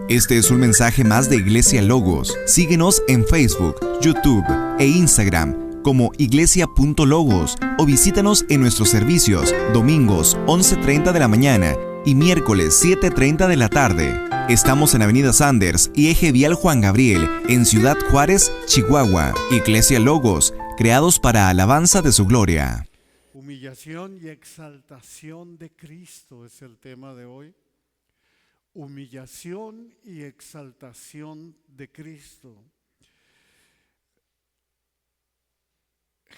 Este es un mensaje más de Iglesia Logos. Síguenos en Facebook, YouTube e Instagram como iglesia.logos o visítanos en nuestros servicios domingos 11:30 de la mañana y miércoles 7:30 de la tarde. Estamos en Avenida Sanders y Eje Vial Juan Gabriel, en Ciudad Juárez, Chihuahua. Iglesia Logos, creados para alabanza de su gloria. Humillación y exaltación de Cristo es el tema de hoy. Humillación y exaltación de Cristo.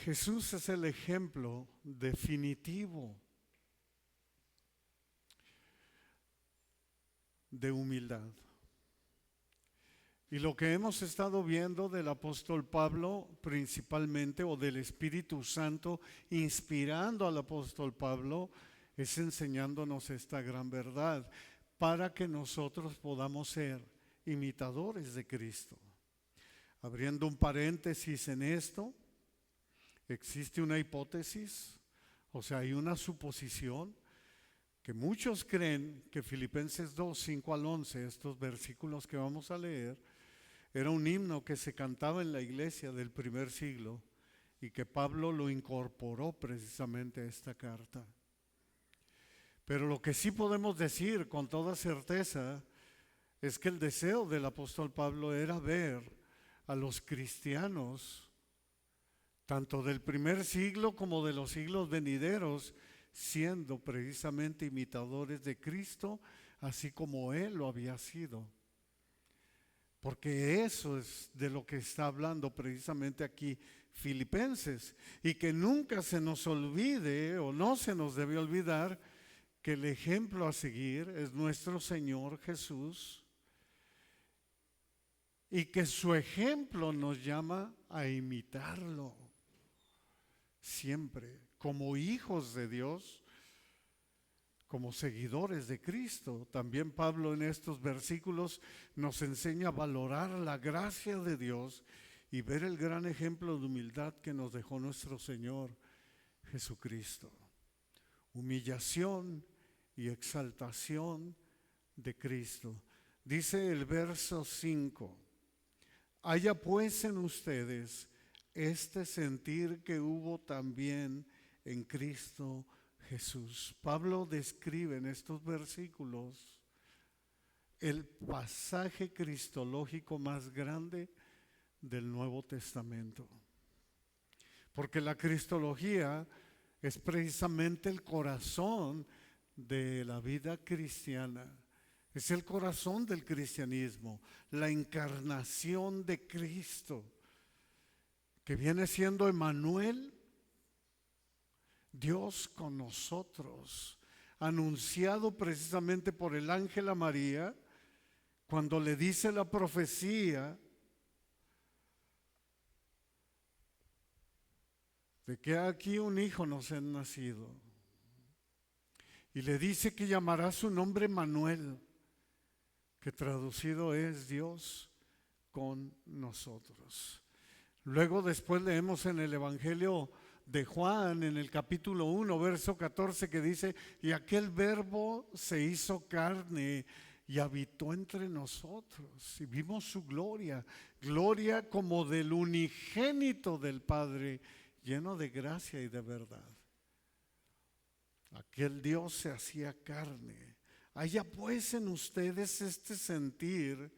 Jesús es el ejemplo definitivo de humildad. Y lo que hemos estado viendo del apóstol Pablo principalmente, o del Espíritu Santo inspirando al apóstol Pablo, es enseñándonos esta gran verdad para que nosotros podamos ser imitadores de Cristo. Abriendo un paréntesis en esto, existe una hipótesis, o sea, hay una suposición, que muchos creen que Filipenses 2, 5 al 11, estos versículos que vamos a leer, era un himno que se cantaba en la iglesia del primer siglo y que Pablo lo incorporó precisamente a esta carta. Pero lo que sí podemos decir con toda certeza es que el deseo del apóstol Pablo era ver a los cristianos, tanto del primer siglo como de los siglos venideros, siendo precisamente imitadores de Cristo, así como Él lo había sido. Porque eso es de lo que está hablando precisamente aquí Filipenses. Y que nunca se nos olvide, o no se nos debe olvidar, que el ejemplo a seguir es nuestro Señor Jesús y que su ejemplo nos llama a imitarlo siempre, como hijos de Dios, como seguidores de Cristo. También Pablo en estos versículos nos enseña a valorar la gracia de Dios y ver el gran ejemplo de humildad que nos dejó nuestro Señor Jesucristo. Humillación y exaltación de Cristo. Dice el verso 5: haya pues en ustedes este sentir que hubo también en Cristo Jesús. Pablo describe en estos versículos el pasaje cristológico más grande del Nuevo Testamento. Porque la cristología es precisamente el corazón de la vida cristiana. Es el corazón del cristianismo, la encarnación de Cristo, que viene siendo Emmanuel, Dios con nosotros, anunciado precisamente por el ángel a María, cuando le dice la profecía de que aquí un hijo nos ha nacido. Y le dice que llamará su nombre Manuel, que traducido es Dios con nosotros. Luego después leemos en el Evangelio de Juan, en el capítulo 1, verso 14, que dice: y aquel verbo se hizo carne y habitó entre nosotros, y vimos su gloria, gloria como del unigénito del Padre, lleno de gracia y de verdad. Aquel Dios se hacía carne. Haya pues en ustedes este sentir.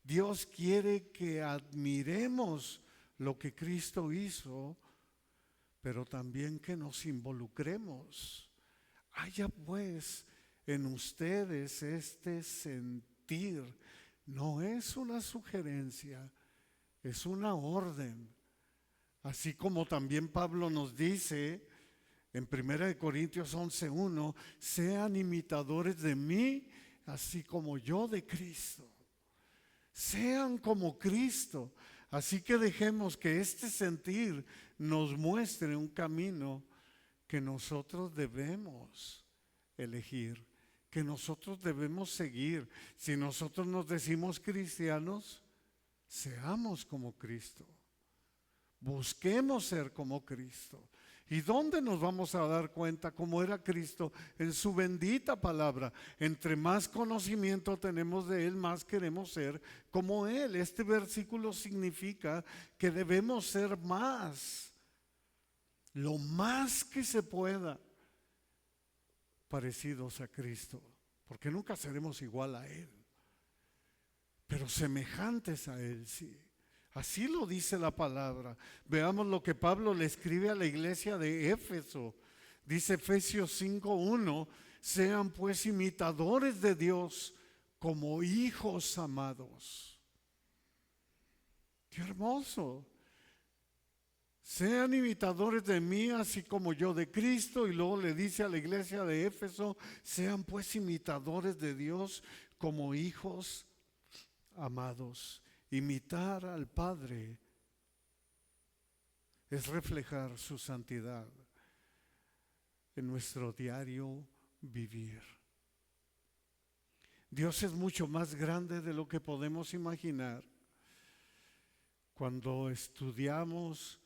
Dios quiere que admiremos lo que Cristo hizo, pero también que nos involucremos. Haya pues en ustedes este sentir. No es una sugerencia, es una orden. Así como también Pablo nos dice en 1 Corintios 11:1, sean imitadores de mí, así como yo de Cristo. Sean como Cristo. Así que dejemos que este sentir nos muestre un camino que nosotros debemos elegir, que nosotros debemos seguir. Si nosotros nos decimos cristianos, seamos como Cristo. Busquemos ser como Cristo. ¿Y dónde nos vamos a dar cuenta cómo era Cristo? En su bendita palabra. Entre más conocimiento tenemos de Él, más queremos ser como Él. Este versículo significa que debemos ser más, lo más que se pueda, parecidos a Cristo. Porque nunca seremos igual a Él, pero semejantes a Él, sí. Así lo dice la palabra. Veamos lo que Pablo le escribe a la iglesia de Éfeso. Dice Efesios 5:1: sean pues imitadores de Dios como hijos amados. Qué hermoso. Sean imitadores de mí, así como yo de Cristo. Y luego le dice a la iglesia de Éfeso: sean pues imitadores de Dios como hijos amados. Imitar al Padre es reflejar su santidad en nuestro diario vivir. Dios es mucho más grande de lo que podemos imaginar. Cuando estudiamos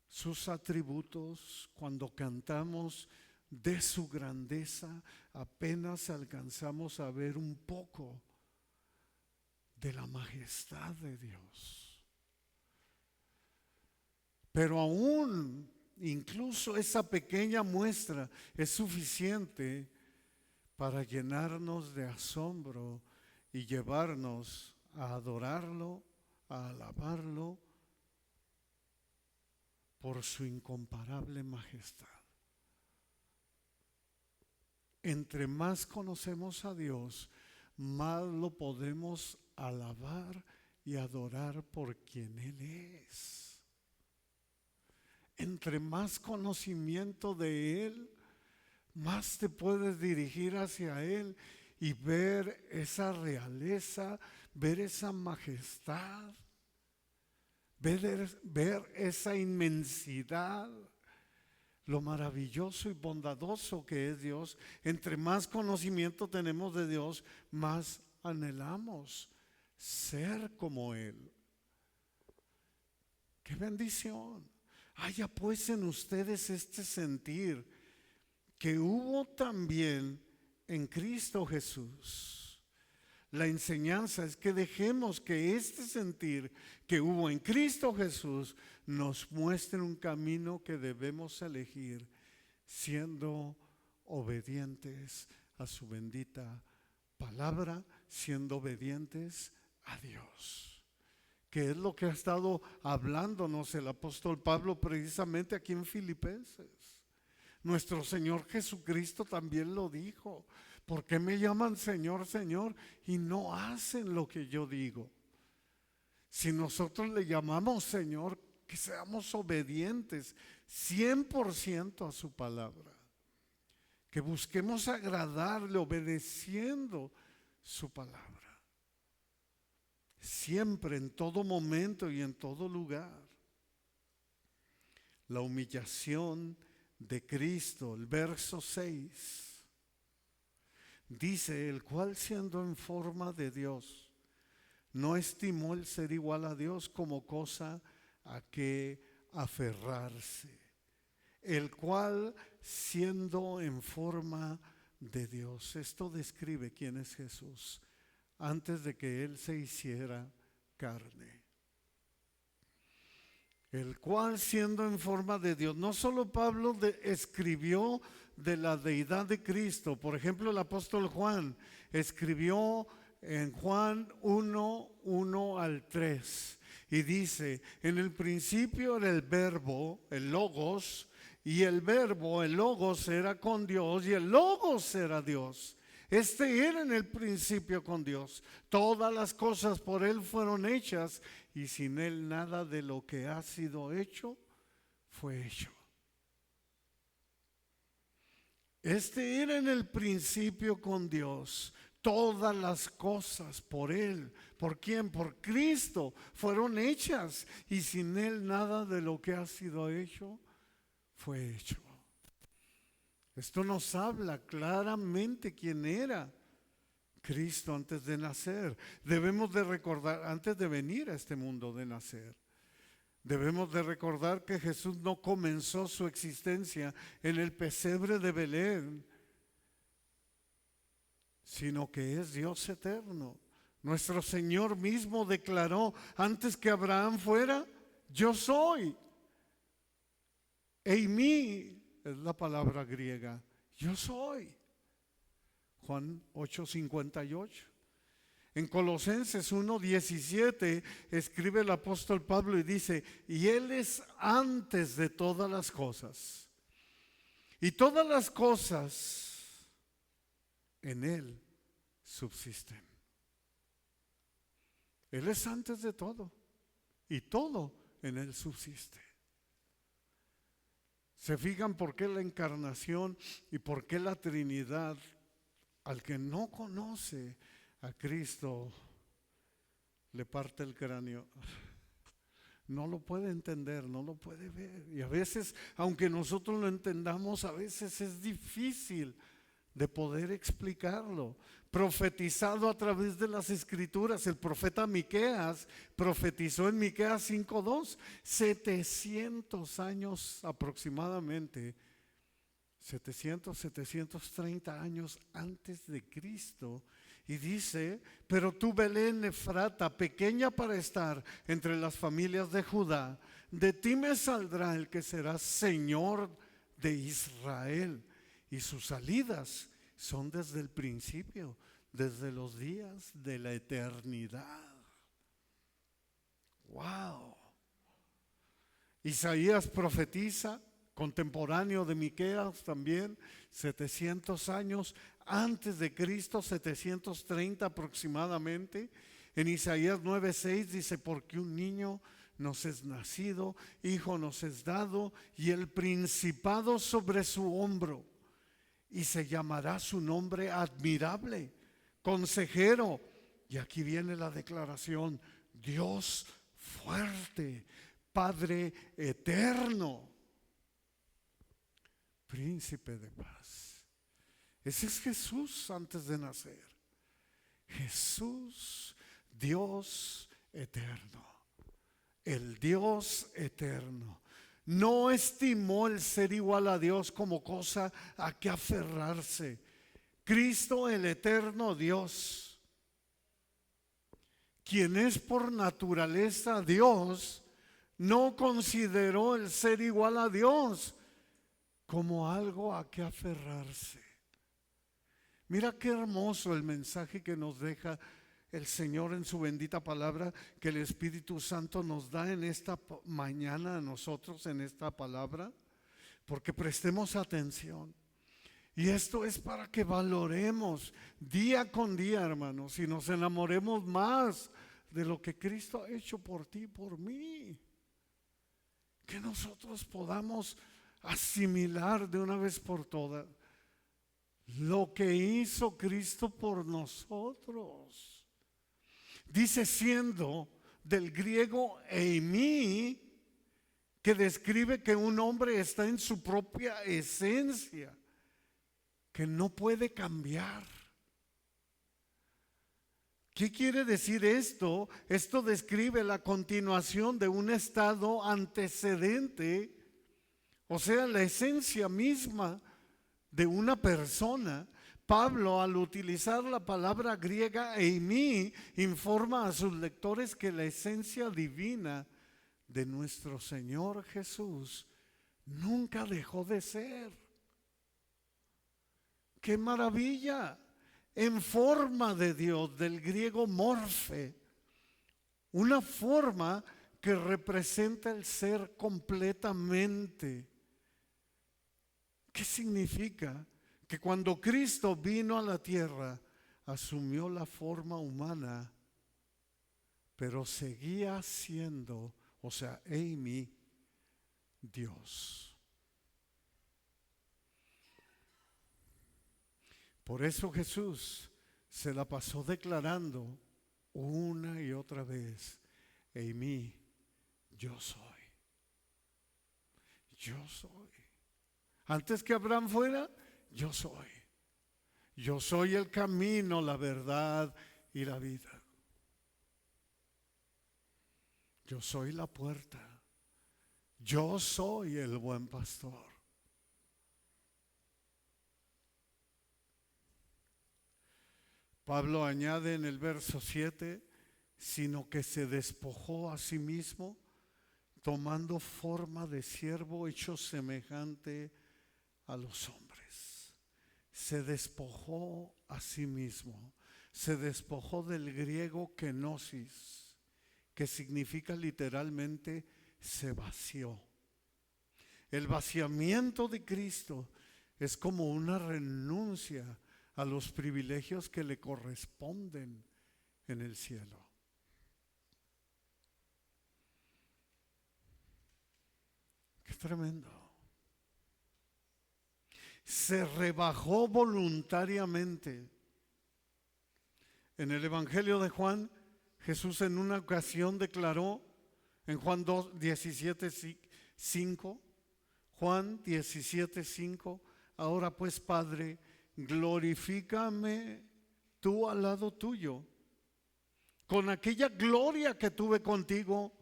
sus atributos, cuando cantamos de su grandeza, apenas alcanzamos a ver un poco de la majestad de Dios. Pero aún, incluso esa pequeña muestra es suficiente para llenarnos de asombro y llevarnos a adorarlo, a alabarlo por su incomparable majestad. Entre más conocemos a Dios, más lo podemos alabar y adorar por quien Él es. Entre más conocimiento de Él, más te puedes dirigir hacia Él y ver esa realeza, ver esa majestad, ver esa inmensidad, lo maravilloso y bondadoso que es Dios. Entre más conocimiento tenemos de Dios, más anhelamos ser como Él. ¡Qué bendición! Haya pues en ustedes este sentir que hubo también en Cristo Jesús. La enseñanza es que dejemos que este sentir que hubo en Cristo Jesús nos muestre un camino que debemos elegir, siendo obedientes a su bendita palabra, siendo obedientes a Dios. Que es lo que ha estado hablándonos el apóstol Pablo precisamente aquí en Filipenses. Nuestro Señor Jesucristo también lo dijo: ¿por qué me llaman Señor, Señor y no hacen lo que yo digo? Si nosotros le llamamos Señor, que seamos obedientes 100% a su palabra, que busquemos agradarle obedeciendo su palabra, siempre, en todo momento y en todo lugar. La humillación de Cristo, el verso 6, dice: el cual siendo en forma de Dios, no estimó el ser igual a Dios como cosa a que aferrarse. El cual siendo en forma de Dios. Esto describe quién es Jesús antes de que Él se hiciera carne. El cual siendo en forma de Dios. No solo Pablo escribió de la deidad de Cristo. Por ejemplo, el apóstol Juan escribió en Juan 1:1 al 3 y dice: en el principio era el verbo, el logos, y el verbo, el logos, era con Dios y el logos era Dios. Este era en el principio con Dios. Todas las cosas por Él fueron hechas y sin Él nada de lo que ha sido hecho fue hecho. Este era en el principio con Dios. Todas las cosas por Él, ¿por quién? Por Cristo, fueron hechas y sin Él nada de lo que ha sido hecho fue hecho. Esto nos habla claramente quién era Cristo antes de nacer. Debemos de recordar, antes de venir a este mundo, de nacer. Debemos de recordar que Jesús no comenzó su existencia en el pesebre de Belén, sino que es Dios eterno. Nuestro Señor mismo declaró antes que Abraham fuera, yo soy. Eimi es la palabra griega, yo soy. Juan 8:58. En Colosenses 1:17 escribe el apóstol Pablo y dice, y Él es antes de todas las cosas. Y todas las cosas en Él subsisten. Él es antes de todo y todo en Él subsiste. ¿Se fijan por qué la encarnación y por qué la Trinidad, al que no conoce a Cristo, le parte el cráneo? No lo puede entender, no lo puede ver. Y a veces, aunque nosotros lo entendamos, a veces es difícil de poder explicarlo. Profetizado a través de las Escrituras, el profeta Miqueas profetizó en Miqueas 5:2, 700 años aproximadamente, 730 años antes de Cristo. Y dice, pero tú Belén Efrata, pequeña para estar entre las familias de Judá, de ti me saldrá el que será Señor de Israel, y sus salidas son desde el principio, desde los días de la eternidad. ¡Wow! Isaías profetiza, contemporáneo de Miqueas también, 700 años antes de Cristo, 730 aproximadamente. En Isaías 9:6 dice, porque un niño nos es nacido, hijo nos es dado, y el principado sobre su hombro, y se llamará su nombre admirable, consejero, y aquí viene la declaración, Dios fuerte, Padre eterno, príncipe de paz. Ese es Jesús antes de nacer. Jesús, Dios eterno, el Dios eterno. No estimó el ser igual a Dios como cosa a que aferrarse. Cristo, el eterno Dios, quien es por naturaleza Dios, no consideró el ser igual a Dios como algo a que aferrarse. Mira qué hermoso el mensaje que nos deja el Señor en su bendita palabra, que el Espíritu Santo nos da en esta mañana a nosotros, en esta palabra, porque prestemos atención. Y esto es para que valoremos día con día, hermanos, y nos enamoremos más de lo que Cristo ha hecho por ti y por mí. Que nosotros podamos asimilar de una vez por todas lo que hizo Cristo por nosotros. Dice siendo del griego eimi, que describe que un hombre está en su propia esencia, que no puede cambiar. ¿Qué quiere decir esto? Esto describe la continuación de un estado antecedente, o sea, la esencia misma de una persona. Pablo, al utilizar la palabra griega eimi, informa a sus lectores que la esencia divina de nuestro Señor Jesús nunca dejó de ser. ¡Qué maravilla! En forma de Dios, del griego morfe, una forma que representa el ser completamente. ¿Qué significa? Que cuando Cristo vino a la tierra, asumió la forma humana, pero seguía siendo, o sea, eimi, Dios. Por eso Jesús se la pasó declarando una y otra vez, eimi, yo soy. Yo soy. Antes que Abraham fuera, yo soy. Yo soy el camino, la verdad y la vida. Yo soy la puerta. Yo soy el buen pastor. Pablo añade en el verso 7, sino que se despojó a sí mismo, tomando forma de siervo, hecho semejante a los hombres. Se despojó a sí mismo, se despojó del griego kenosis, que significa literalmente se vació. El vaciamiento de Cristo es como una renuncia a los privilegios que le corresponden en el cielo. Qué tremendo. Se rebajó voluntariamente. En el Evangelio de Juan, Jesús en una ocasión declaró en Juan 17:5, Juan 17:5, ahora pues, Padre, glorifícame tú al lado tuyo, con aquella gloria que tuve contigo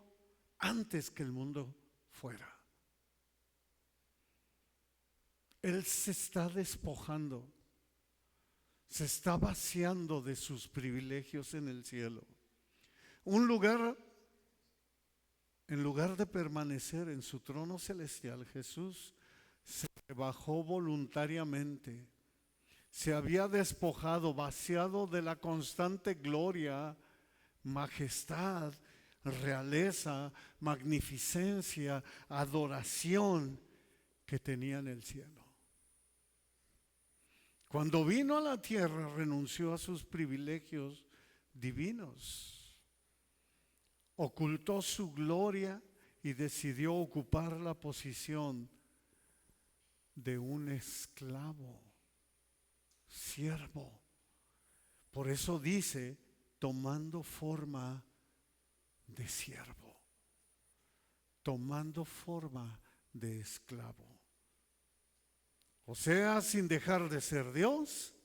antes que el mundo fuera. Él se está despojando, se está vaciando de sus privilegios en el cielo. En lugar de permanecer en su trono celestial, Jesús se rebajó voluntariamente. Se había despojado, vaciado de la constante gloria, majestad, realeza, magnificencia, adoración que tenía en el cielo. Cuando vino a la tierra, renunció a sus privilegios divinos, ocultó su gloria y decidió ocupar la posición de un esclavo, siervo. Por eso dice, tomando forma de siervo, tomando forma de esclavo. O sea, sin dejar de ser Dios,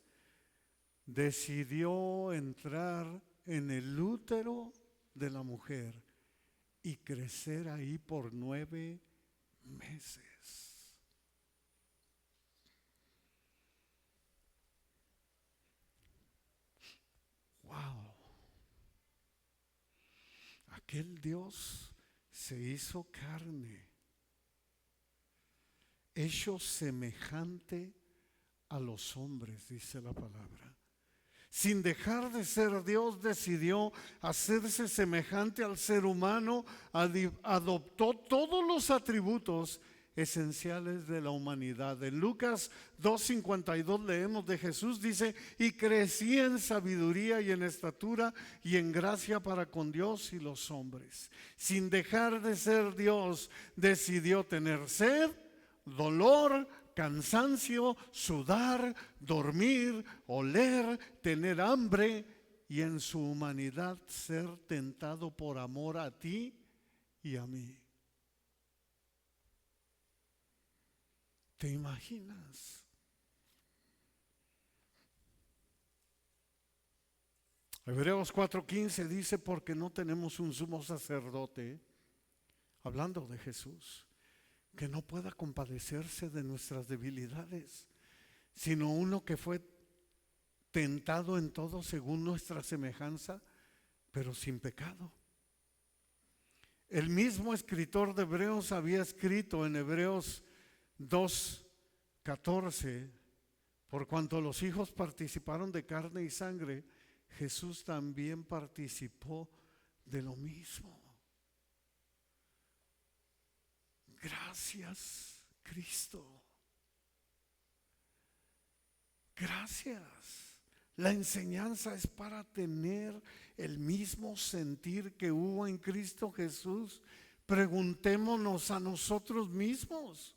decidió entrar en el útero de la mujer y crecer ahí por 9 meses. ¡Wow! Aquel Dios se hizo carne, hecho semejante a los hombres, dice la palabra. Sin dejar de ser Dios, decidió hacerse semejante al ser humano, adoptó todos los atributos esenciales de la humanidad. En Lucas 2:52 leemos de Jesús, dice, y crecía en sabiduría y en estatura y en gracia para con Dios y los hombres. Sin dejar de ser Dios, decidió tener sed, dolor, cansancio, sudar, dormir, oler, tener hambre y en su humanidad ser tentado por amor a ti y a mí. ¿Te imaginas? Hebreos 4:15 dice, porque no tenemos un sumo sacerdote, hablando de Jesús, que no pueda compadecerse de nuestras debilidades, sino uno que fue tentado en todo según nuestra semejanza, pero sin pecado. El mismo escritor de Hebreos había escrito en Hebreos 2:14, por cuanto los hijos participaron de carne y sangre, Jesús también participó de lo mismo. Gracias, Cristo. Gracias. La enseñanza es para tener el mismo sentir que hubo en Cristo Jesús. Preguntémonos a nosotros mismos,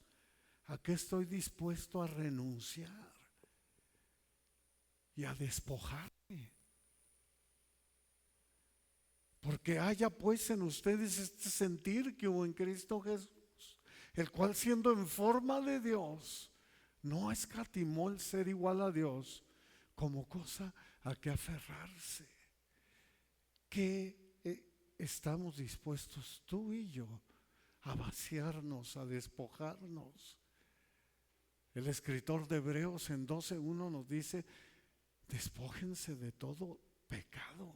¿a qué estoy dispuesto a renunciar y a despojarme? Porque haya pues en ustedes este sentir que hubo en Cristo Jesús, el cual siendo en forma de Dios, no escatimó el ser igual a Dios como cosa a que aferrarse. ¿Qué estamos dispuestos tú y yo a vaciarnos, a despojarnos. El escritor de Hebreos en 12:1 nos dice: despójense de todo pecado,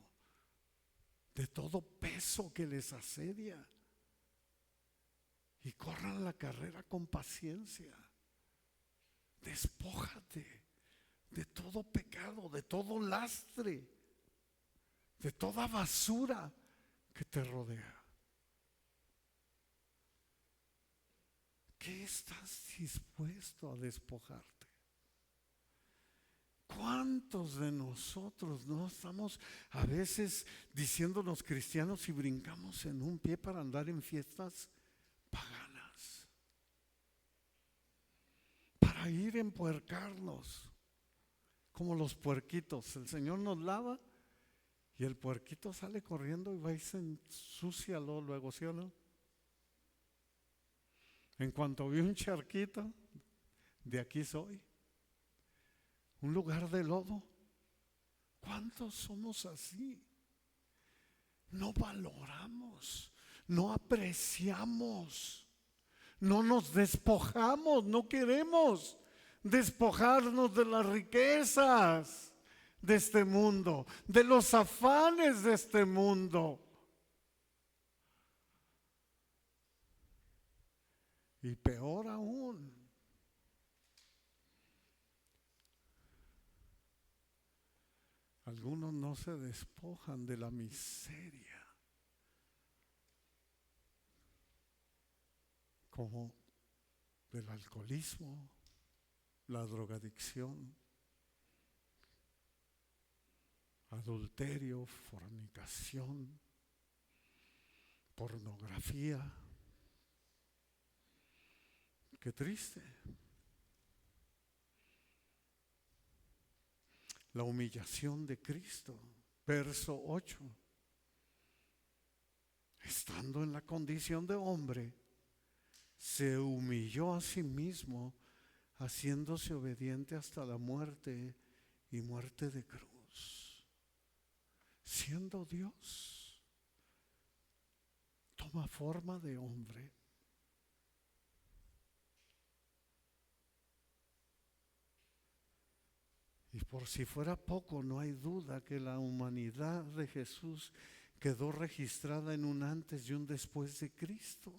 de todo peso que les asedia, y corran la carrera con paciencia. Despójate de todo pecado, de todo lastre, de toda basura que te rodea. ¿Qué estás dispuesto a despojarte? ¿Cuántos de nosotros no estamos a veces diciéndonos cristianos y brincamos en un pie para andar en fiestas paganas, para ir a empuercarnos como los puerquitos? El Señor nos lava y el puerquito sale corriendo y va y se ensucia luego, ¿sí o no? En cuanto vi un charquito, de aquí soy. Un lugar de lodo. ¿Cuántos somos así? No valoramos, no apreciamos, no nos despojamos, no queremos despojarnos de las riquezas de este mundo, de los afanes de este mundo. Y peor aún, algunos no se despojan de la miseria, como del alcoholismo, la drogadicción, adulterio, fornicación, pornografía. Qué triste. La humillación de Cristo, verso 8. Estando en la condición de hombre, se humilló a sí mismo, haciéndose obediente hasta la muerte y muerte de cruz. Siendo Dios, toma forma de hombre. Y por si fuera poco, no hay duda que la humanidad de Jesús quedó registrada en un antes y un después de Cristo.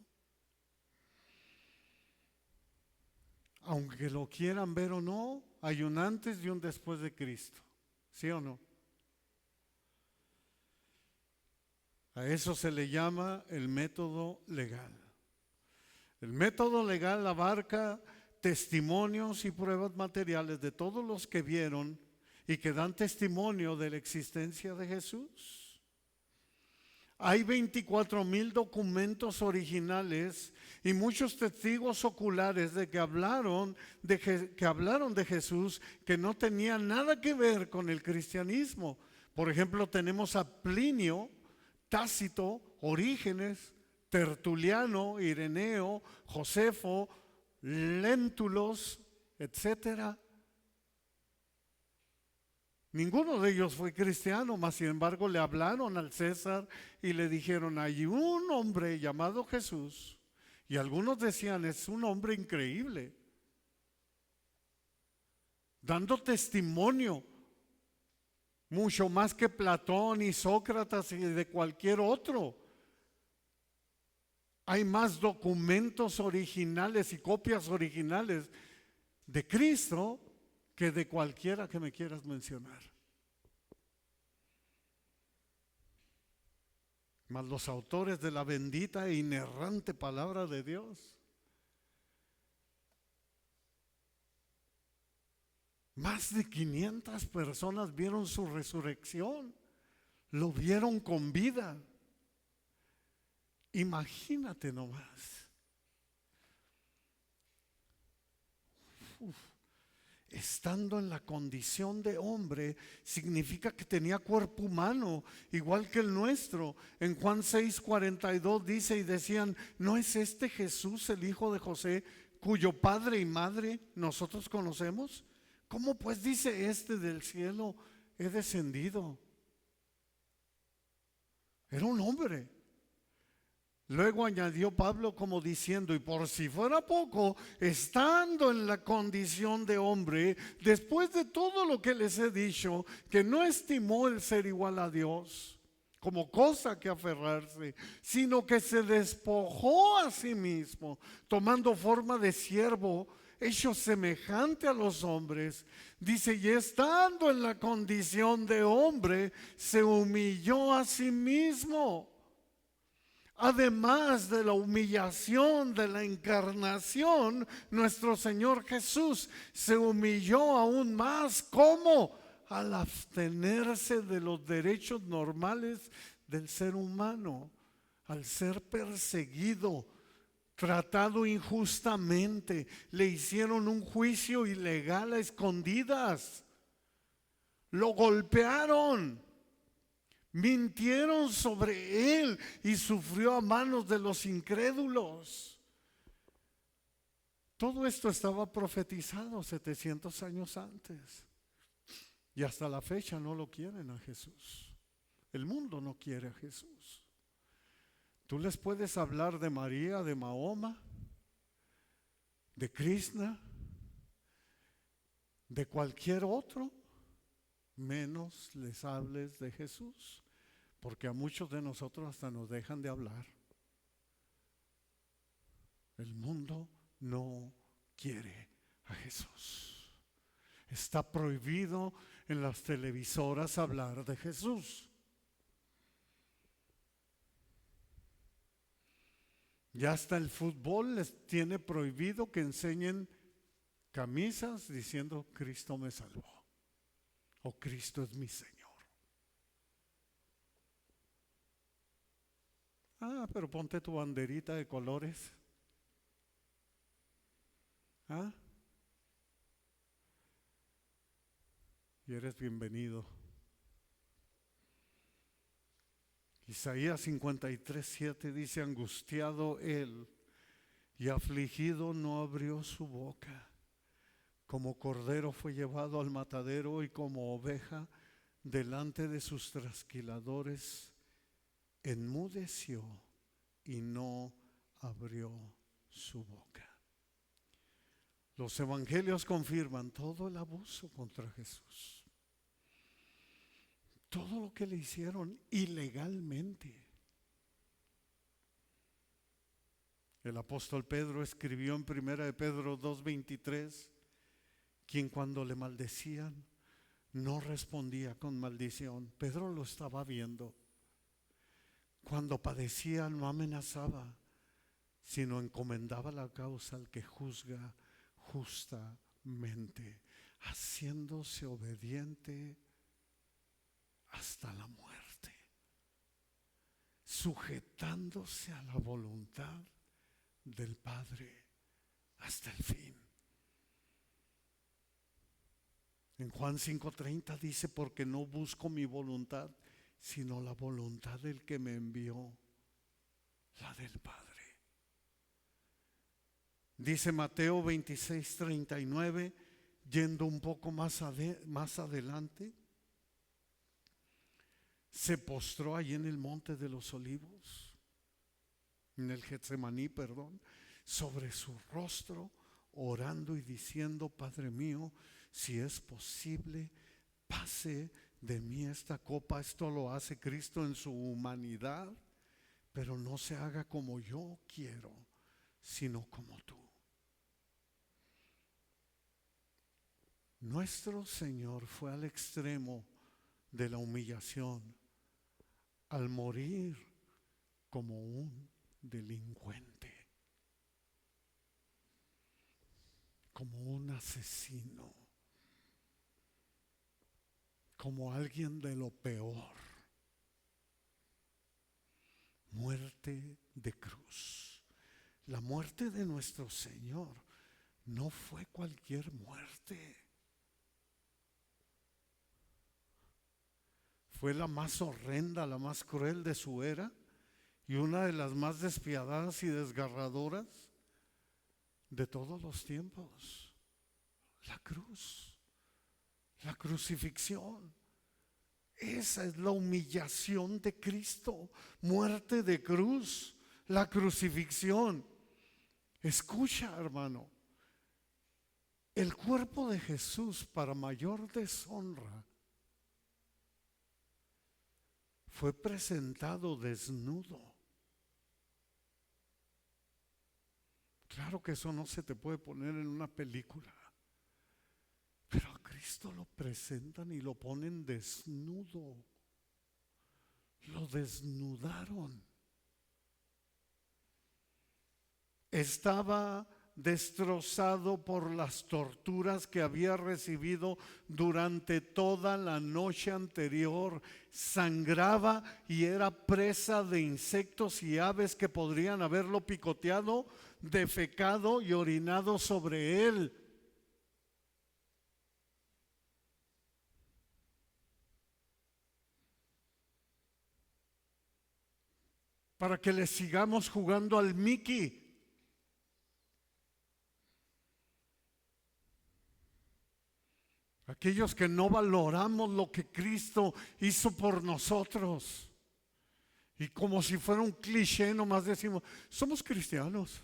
Aunque lo quieran ver o no, hay un antes y un después de Cristo. ¿Sí o no? A eso se le llama el método legal. El método legal abarca testimonios y pruebas materiales de todos los que vieron y que dan testimonio de la existencia de Jesús. Hay 24,000 documentos originales y muchos testigos oculares de que hablaron de Jesús que no tenían nada que ver con el cristianismo. Por ejemplo, tenemos a Plinio, Tácito, Orígenes, Tertuliano, Ireneo, Josefo, Léntulos, etcétera. Ninguno de ellos fue cristiano, mas sin embargo le hablaron al César y le dijeron: hay un hombre llamado Jesús, y algunos decían: es un hombre increíble, dando testimonio mucho más que Platón y Sócrates y de cualquier otro. Hay más documentos originales y copias originales de Cristo que de cualquiera que me quieras mencionar. Mas los autores de la bendita e inerrante palabra de Dios, más de 500 personas vieron su resurrección, lo vieron con vida. Imagínate nomás. Estando en la condición de hombre, significa que tenía cuerpo humano, igual que el nuestro. En Juan 6:42 dice: y decían: ¿no es este Jesús el hijo de José, cuyo padre y madre nosotros conocemos? ¿Cómo pues dice este: del cielo he descendido? Era un hombre. Luego añadió Pablo como diciendo, y por si fuera poco, estando en la condición de hombre, después de todo lo que les he dicho, que no estimó el ser igual a Dios como cosa que aferrarse, sino que se despojó a sí mismo, tomando forma de siervo, hecho semejante a los hombres. Dice, y estando en la condición de hombre, se humilló a sí mismo. Además de la humillación de la encarnación, nuestro Señor Jesús se humilló aún más. ¿Cómo? Al abstenerse de los derechos normales del ser humano, al ser perseguido, tratado injustamente, le hicieron un juicio ilegal a escondidas, lo golpearon, mintieron sobre él y sufrió a manos de los incrédulos. Todo esto estaba profetizado 700 años antes. Y hasta la fecha no lo quieren a Jesús. El mundo no quiere a Jesús. Tú les puedes hablar de María, de Mahoma, de Krishna, de cualquier otro, menos les hables de Jesús, porque a muchos de nosotros hasta nos dejan de hablar. El mundo no quiere a Jesús. Está prohibido en las televisoras hablar de Jesús. Ya hasta el fútbol les tiene prohibido que enseñen camisas diciendo Cristo me salvó o Cristo es mi Señor. Ah, pero ponte tu banderita de colores. ¿Ah? Y eres bienvenido. Isaías 53:7 dice, angustiado él y afligido no abrió su boca. Como cordero fue llevado al matadero y como oveja delante de sus trasquiladores, enmudeció y no abrió su boca. Los evangelios confirman todo el abuso contra Jesús. Todo lo que le hicieron ilegalmente. El apóstol Pedro escribió en 1 de Pedro 2:23, quien cuando le maldecían no respondía con maldición. Pedro lo estaba viendo. Cuando padecía no amenazaba, sino encomendaba la causa al que juzga justamente, haciéndose obediente hasta la muerte, sujetándose a la voluntad del Padre hasta el fin. En Juan 5:30 dice, porque no busco mi voluntad, sino la voluntad del que me envió, la del Padre. Dice Mateo 26:39, yendo un poco más adelante, se postró allí en el monte de los olivos, en el Getsemaní, sobre su rostro, orando y diciendo, Padre mío, si es posible, pase de mí esta copa. Esto lo hace Cristo en su humanidad, pero no se haga como yo quiero, sino como tú. Nuestro Señor fue al extremo de la humillación al morir como un delincuente, como un asesino, como alguien de lo peor. Muerte de cruz. La muerte de nuestro Señor no fue cualquier muerte. Fue la más horrenda, la más cruel de su era y una de las más despiadadas y desgarradoras de todos los tiempos. La cruz, la crucifixión. Esa es la humillación de Cristo, muerte de cruz. la crucifixión. Escucha, hermano, el cuerpo de Jesús, para mayor deshonra, fue presentado desnudo. Claro que eso no se te puede poner en una película, pero a Cristo lo presentan y lo ponen desnudo. Lo desnudaron. Estaba destrozado por las torturas que había recibido durante toda la noche anterior. Sangraba y era presa de insectos y aves que podrían haberlo picoteado, defecado y orinado sobre él. Para que le sigamos jugando al Mickey. Aquellos que no valoramos lo que Cristo hizo por nosotros. Y como si fuera un cliché, nomás decimos, somos cristianos.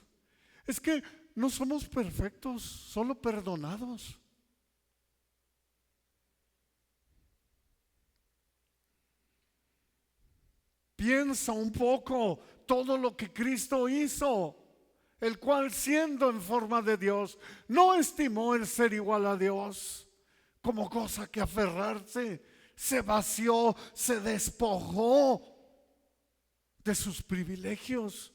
Es que no somos perfectos, solo perdonados. Piensa un poco todo lo que Cristo hizo, el cual siendo en forma de Dios, no estimó el ser igual a Dios como cosa que aferrarse. Se vació, se despojó de sus privilegios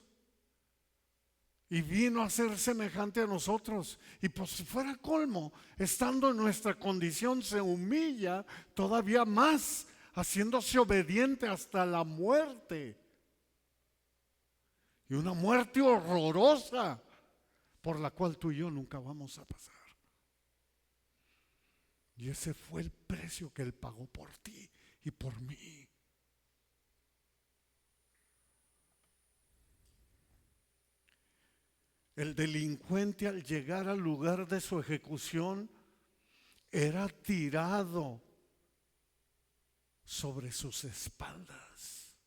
y vino a ser semejante a nosotros. Y por si fuera colmo, estando en nuestra condición, se humilla todavía más, haciéndose obediente hasta la muerte. Y una muerte horrorosa por la cual tú y yo nunca vamos a pasar. Y ese fue el precio que Él pagó por ti y por mí. El delincuente, al llegar al lugar de su ejecución, era tirado sobre sus espaldas.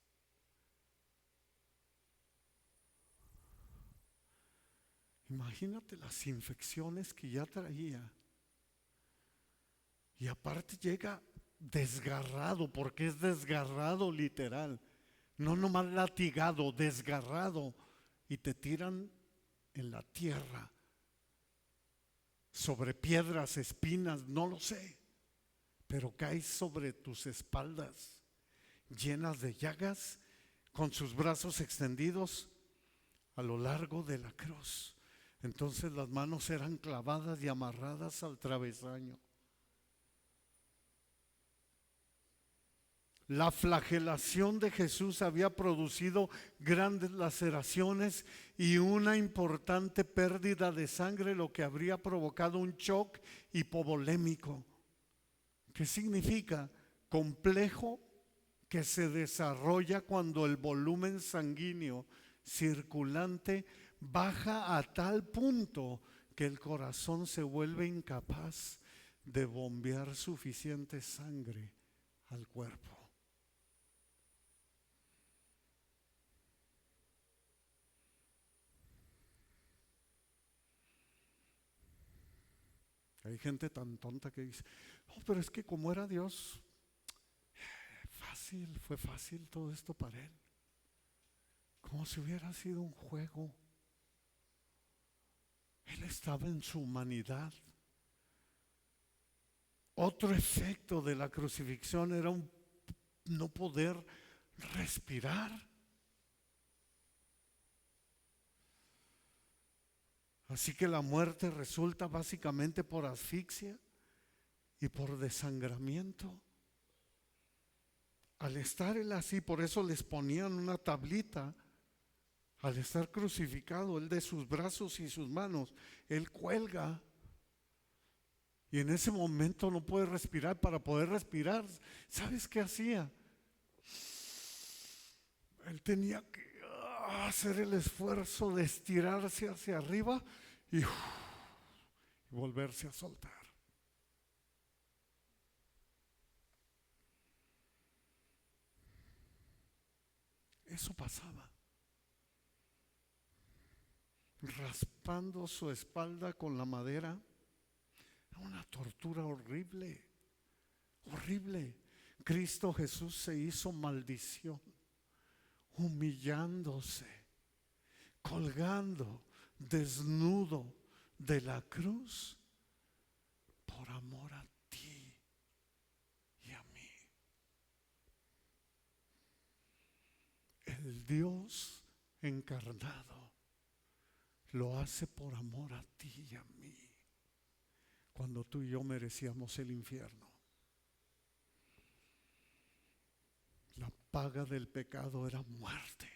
Imagínate las infecciones que ya traía. Y aparte llega desgarrado, porque es desgarrado literal. No nomás latigado, desgarrado. Y te tiran en la tierra, sobre piedras, espinas, no lo sé. Pero caes sobre tus espaldas, llenas de llagas, con sus brazos extendidos a lo largo de la cruz. Entonces las manos eran clavadas y amarradas al travesaño. La flagelación de Jesús había producido grandes laceraciones y una importante pérdida de sangre, lo que habría provocado un shock hipovolémico. ¿Qué significa? Complejo que se desarrolla cuando el volumen sanguíneo circulante baja a tal punto que el corazón se vuelve incapaz de bombear suficiente sangre al cuerpo. Hay gente tan tonta que dice, no, pero es que como era Dios, fue fácil todo esto para Él. Como si hubiera sido un juego. Él estaba en su humanidad. Otro efecto de la crucifixión era no poder respirar. Así que la muerte resulta básicamente por asfixia y por desangramiento. Al estar él así, por eso les ponían una tablita. Al estar crucificado, él de sus brazos y sus manos, él cuelga. Y en ese momento no puede respirar. Para poder respirar, ¿sabes qué hacía? Él tenía que hacer el esfuerzo de estirarse hacia arriba y volverse a soltar. Eso pasaba. raspando su espalda con la madera. Una tortura horrible, horrible. Cristo Jesús se hizo maldición, humillándose, colgando desnudo de la cruz por amor a ti y a mí. El Dios encarnado lo hace por amor a ti y a mí, cuando tú y yo merecíamos el infierno. La paga del pecado era muerte,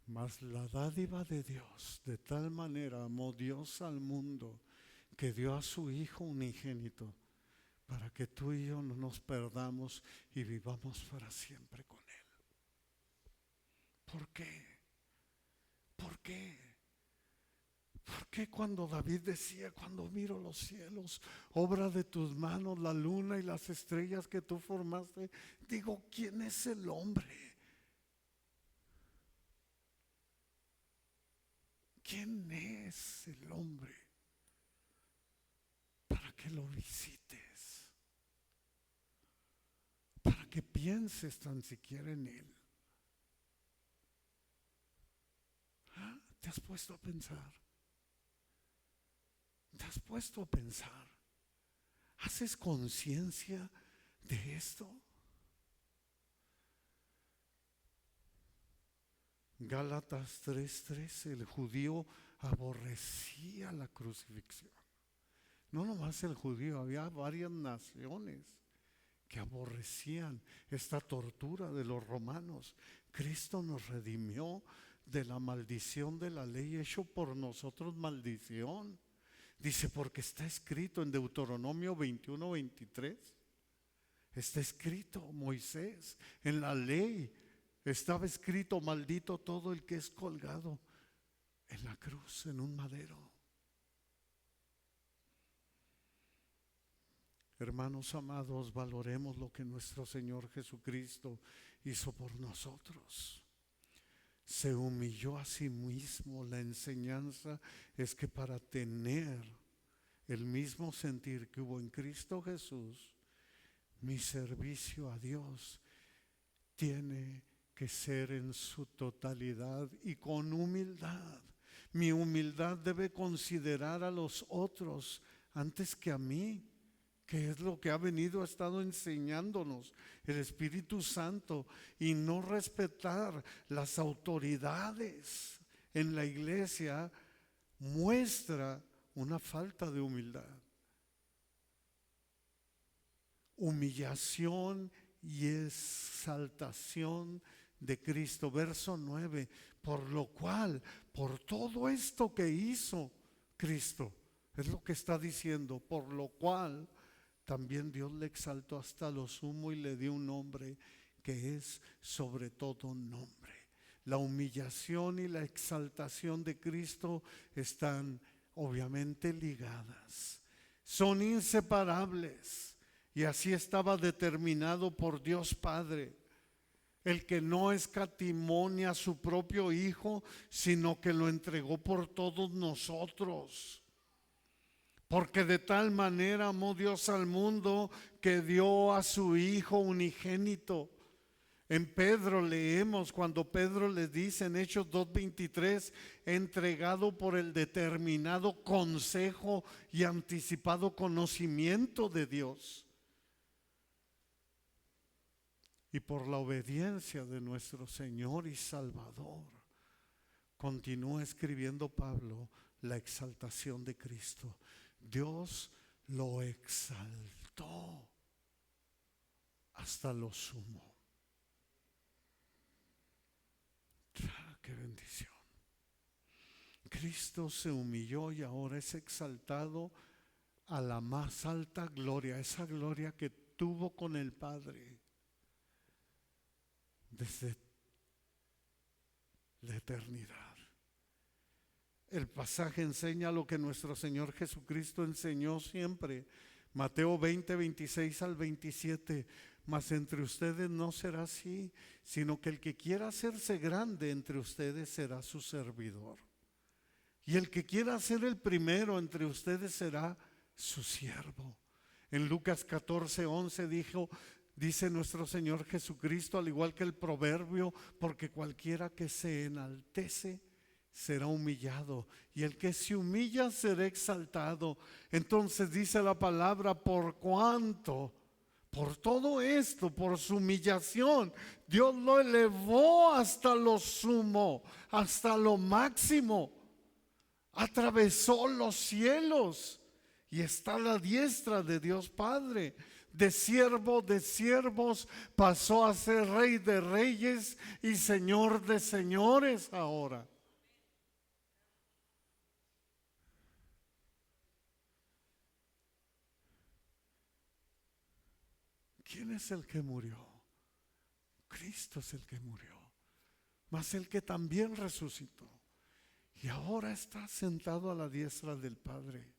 mas la dádiva de Dios, de tal manera amó Dios al mundo, que dio a su Hijo unigénito, para que tú y yo no nos perdamos y vivamos para siempre con Él. ¿Por qué? ¿Por qué? ¿Por qué cuando David decía, cuando miro los cielos, obra de tus manos, la luna y las estrellas que tú formaste, digo, ¿quién es el hombre? ¿Quién es el hombre para que lo visites? Para que pienses tan siquiera en él. ¿Ah? ¿Te has puesto a pensar? ¿Te has puesto a pensar? ¿Haces conciencia de esto? Gálatas 3:3, el judío aborrecía la crucifixión. No nomás el judío, había varias naciones que aborrecían esta tortura de los romanos. Cristo nos redimió de la maldición de la ley, hecho por nosotros maldición. Dice, porque está escrito en Deuteronomio 21:23. Está escrito, Moisés, en la ley estaba escrito, maldito todo el que es colgado en la cruz, en un madero. Hermanos amados, valoremos lo que nuestro Señor Jesucristo hizo por nosotros. Se humilló a sí mismo. La enseñanza es que para tener el mismo sentir que hubo en Cristo Jesús, mi servicio a Dios tiene que ser en su totalidad y con humildad. Mi humildad debe considerar a los otros antes que a mí, que es lo que ha estado enseñándonos el Espíritu Santo, y no respetar las autoridades en la iglesia muestra una falta de humildad. Humillación y exaltación de Cristo. Verso 9, por lo cual, por todo esto que hizo Cristo, es lo que está diciendo, por lo cual también Dios le exaltó hasta lo sumo y le dio un nombre que es sobre todo nombre. La humillación y la exaltación de Cristo están obviamente ligadas, son inseparables, y así estaba determinado por Dios Padre, el que no escatimó ni a su propio Hijo, sino que lo entregó por todos nosotros. Porque de tal manera amó Dios al mundo que dio a su Hijo unigénito. En Pedro leemos cuando Pedro le dice en Hechos 2:23, entregado por el determinado consejo y anticipado conocimiento de Dios, y por la obediencia de nuestro Señor y Salvador. Continúa escribiendo Pablo la exaltación de Cristo. Dios lo exaltó hasta lo sumo. ¡Qué bendición! Cristo se humilló y ahora es exaltado a la más alta gloria, esa gloria que tuvo con el Padre desde la eternidad. El pasaje enseña lo que nuestro Señor Jesucristo enseñó siempre. Mateo 20:26 al 27. mas entre ustedes no será así, sino que el que quiera hacerse grande entre ustedes será su servidor. Y el que quiera ser el primero entre ustedes será su siervo. En Lucas 14:11 dice nuestro Señor Jesucristo, al igual que el proverbio, porque cualquiera que se enaltece será humillado, y el que se humilla será exaltado. Entonces dice la palabra, por cuanto, por todo esto, por su humillación, Dios lo elevó hasta lo sumo, hasta lo máximo. Atravesó los cielos y está a la diestra de Dios Padre. De siervo de siervos pasó a ser rey de reyes y señor de señores ahora. ¿Quién es el que murió? Cristo es el que murió, mas el que también resucitó y ahora está sentado a la diestra del Padre.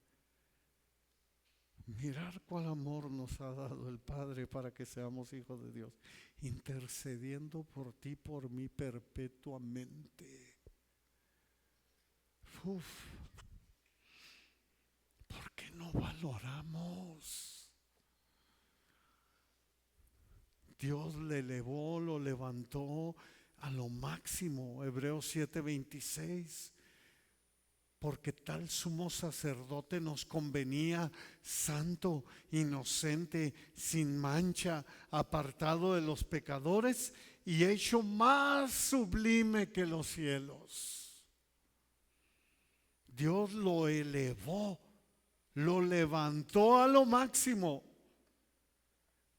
Mirar cuál amor nos ha dado el Padre para que seamos hijos de Dios, intercediendo por ti, por mí perpetuamente. ¿Por qué no valoramos? Dios le elevó, lo levantó a lo máximo. Hebreos 7:26. Porque tal sumo sacerdote nos convenía, santo, inocente, sin mancha, apartado de los pecadores y hecho más sublime que los cielos. Dios lo elevó, lo levantó a lo máximo.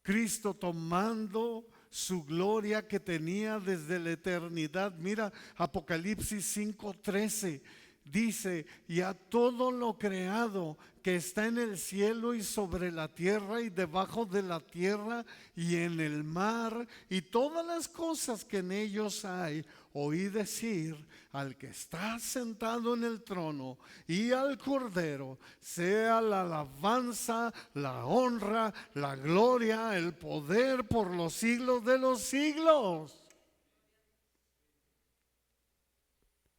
Cristo, tomando su gloria que tenía desde la eternidad. Mira Apocalipsis 5:13. Dice, y a todo lo creado que está en el cielo y sobre la tierra y debajo de la tierra y en el mar y todas las cosas que en ellos hay, oí decir al que está sentado en el trono y al Cordero, sea la alabanza, la honra, la gloria, el poder por los siglos de los siglos.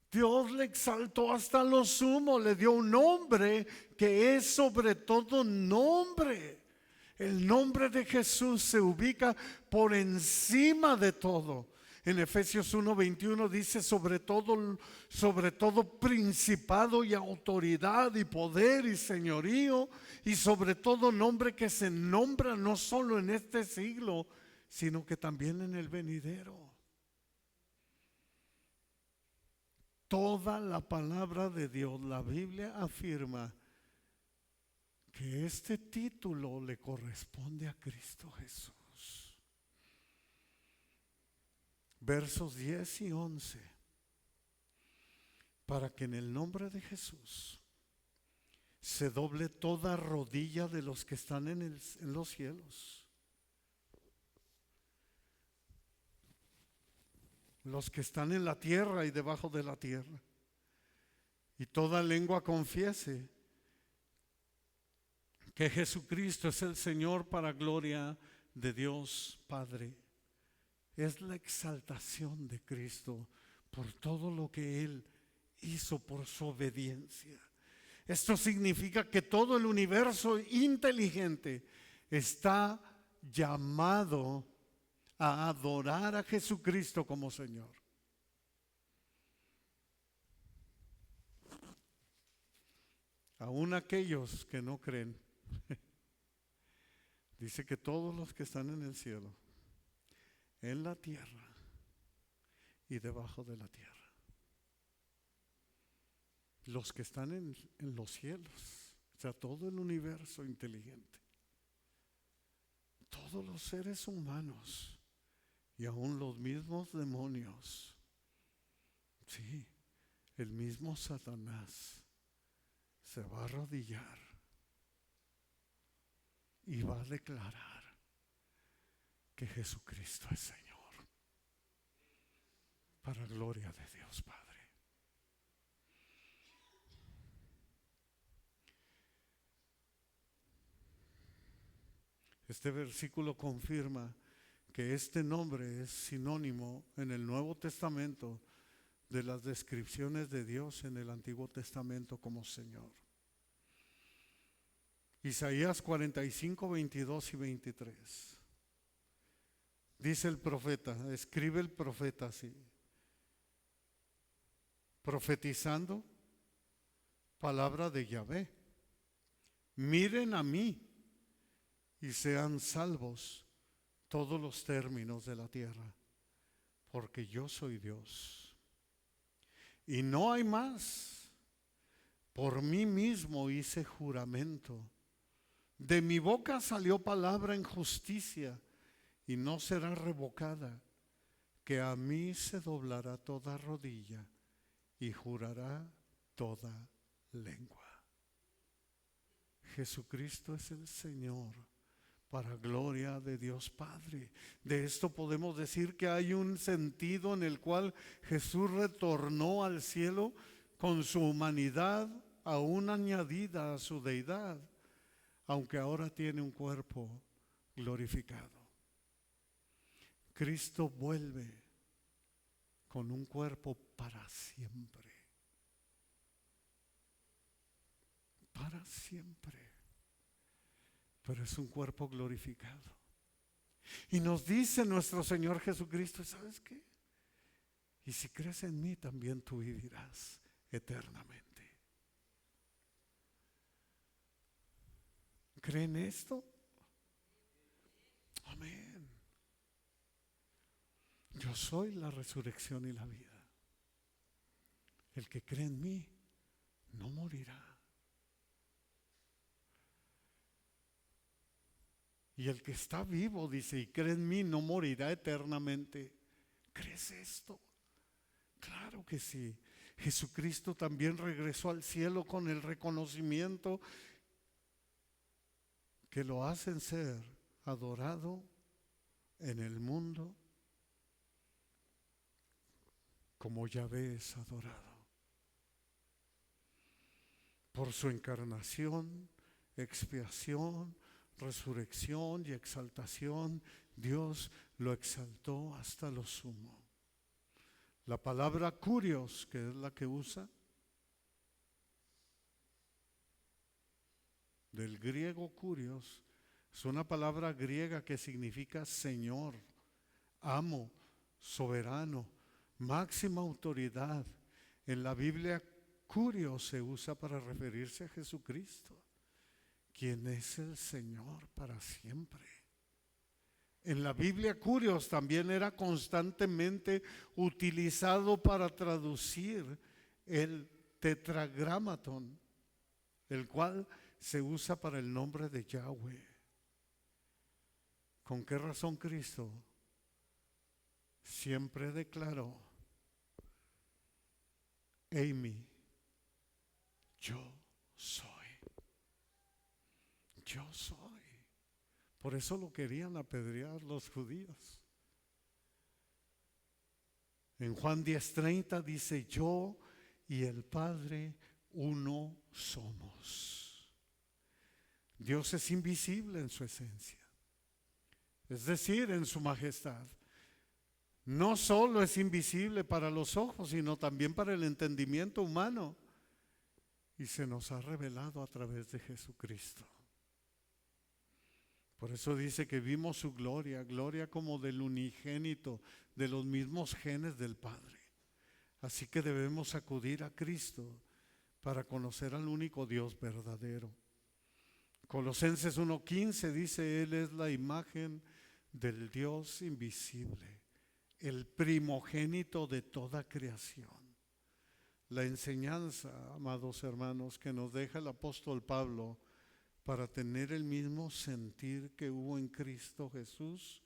Dios le exaltó hasta lo sumo, le dio un nombre que es sobre todo nombre. El nombre de Jesús se ubica por encima de todo. En Efesios 1:21 dice sobre todo principado y autoridad y poder y señorío, y sobre todo nombre que se nombra no solo en este siglo, sino que también en el venidero. Toda la palabra de Dios, la Biblia afirma que este título le corresponde a Cristo Jesús. Versos 10 y 11. Para que en el nombre de Jesús se doble toda rodilla de los que están en los cielos, los que están en la tierra y debajo de la tierra, y toda lengua confiese que Jesucristo es el Señor, para gloria de Dios Padre. Es la exaltación de Cristo por todo lo que Él hizo, por su obediencia. Esto significa que todo el universo inteligente está llamado a adorar a Jesucristo como Señor. Aún aquellos que no creen. Dice que todos los que están en el cielo, en la tierra y debajo de la tierra, los que están en los cielos, o sea, todo el universo inteligente, todos los seres humanos, y aún los mismos demonios, sí, el mismo Satanás se va a arrodillar y va a declarar que Jesucristo es Señor, para gloria de Dios Padre. Este versículo confirma que este nombre es sinónimo en el Nuevo Testamento de las descripciones de Dios en el Antiguo Testamento como Señor. Isaías 45, 22 y 23. Dice el profeta, escribe el profeta así: profetizando palabra de Yahvé. Miren a mí y sean salvos todos los términos de la tierra, porque yo soy Dios y no hay más. Por mí mismo hice juramento, de mi boca salió palabra en justicia y no será revocada, que a mí se doblará toda rodilla y jurará toda lengua. Jesucristo es el Señor, para gloria de Dios Padre. De esto podemos decir que hay un sentido en el cual Jesús retornó al cielo con su humanidad aún añadida a su deidad, aunque ahora tiene un cuerpo glorificado. Cristo vuelve con un cuerpo para siempre. Para siempre. Pero es un cuerpo glorificado. Y nos dice nuestro Señor Jesucristo, ¿sabes qué? Y si crees en mí, también tú vivirás eternamente. ¿Creen esto? Amén. Yo soy la resurrección y la vida. El que cree en mí no morirá. Y el que está vivo, dice, y cree en mí, no morirá eternamente. ¿Crees esto? Claro que sí. Jesucristo también regresó al cielo con el reconocimiento que lo hacen ser adorado en el mundo como Yahvé es adorado. Por su encarnación, expiación, resurrección y exaltación, Dios lo exaltó hasta lo sumo. La palabra kurios, que es la que usa, del griego kurios, es una palabra griega que significa Señor, amo, soberano, máxima autoridad. En la Biblia, kurios se usa para referirse a Jesucristo, quien es el Señor para siempre. En la Biblia, kurios también era constantemente utilizado para traducir el tetragramaton, el cual se usa para el nombre de Yahweh. ¿Con qué razón Cristo siempre declaró: Eimi, yo soy? Yo soy. Por eso lo querían apedrear los judíos. En Juan 10:30 dice: yo y el Padre uno somos. Dios es invisible en su esencia, es decir, en su majestad. No solo es invisible para los ojos, sino también para el entendimiento humano. Y se nos ha revelado a través de Jesucristo. Por eso dice que vimos su gloria, gloria como del unigénito, de los mismos genes del Padre. Así que debemos acudir a Cristo para conocer al único Dios verdadero. Colosenses 1:15 dice: Él es la imagen del Dios invisible, el primogénito de toda creación. La enseñanza, amados hermanos, que nos deja el apóstol Pablo para tener el mismo sentir que hubo en Cristo Jesús,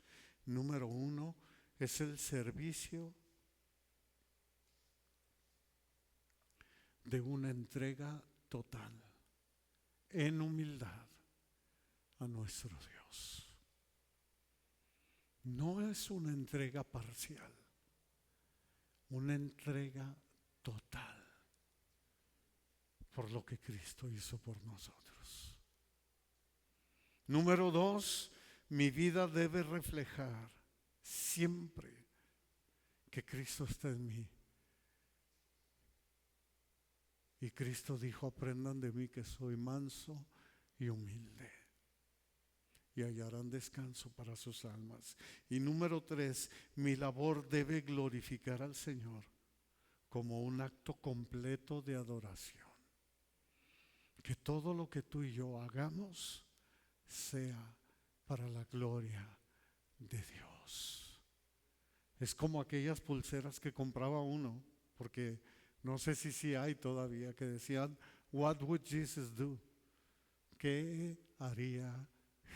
número 1, es el servicio de una entrega total, en humildad, a nuestro Dios. No es una entrega parcial, una entrega total por lo que Cristo hizo por nosotros. Número 2, Mi vida debe reflejar siempre que Cristo está en mí. Y Cristo dijo: aprendan de mí que soy manso y humilde, y hallarán descanso para sus almas. Y número 3, mi labor debe glorificar al Señor como un acto completo de adoración. Que todo lo que tú y yo hagamos sea para la gloria de Dios. Es como aquellas pulseras que compraba uno, porque no sé si hay todavía, que decían: What would Jesus do? ¿Qué haría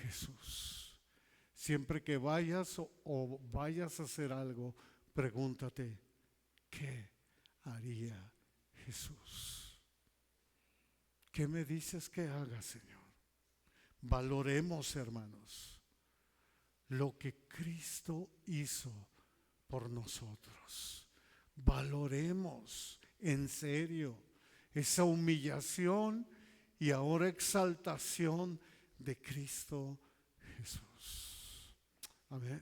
Jesús? Siempre que vayas o vayas a hacer algo, pregúntate: ¿qué haría Jesús? ¿Qué me dices que haga, Señor? Valoremos, hermanos, lo que Cristo hizo por nosotros. Valoremos en serio esa humillación y ahora exaltación de Cristo Jesús. Amén.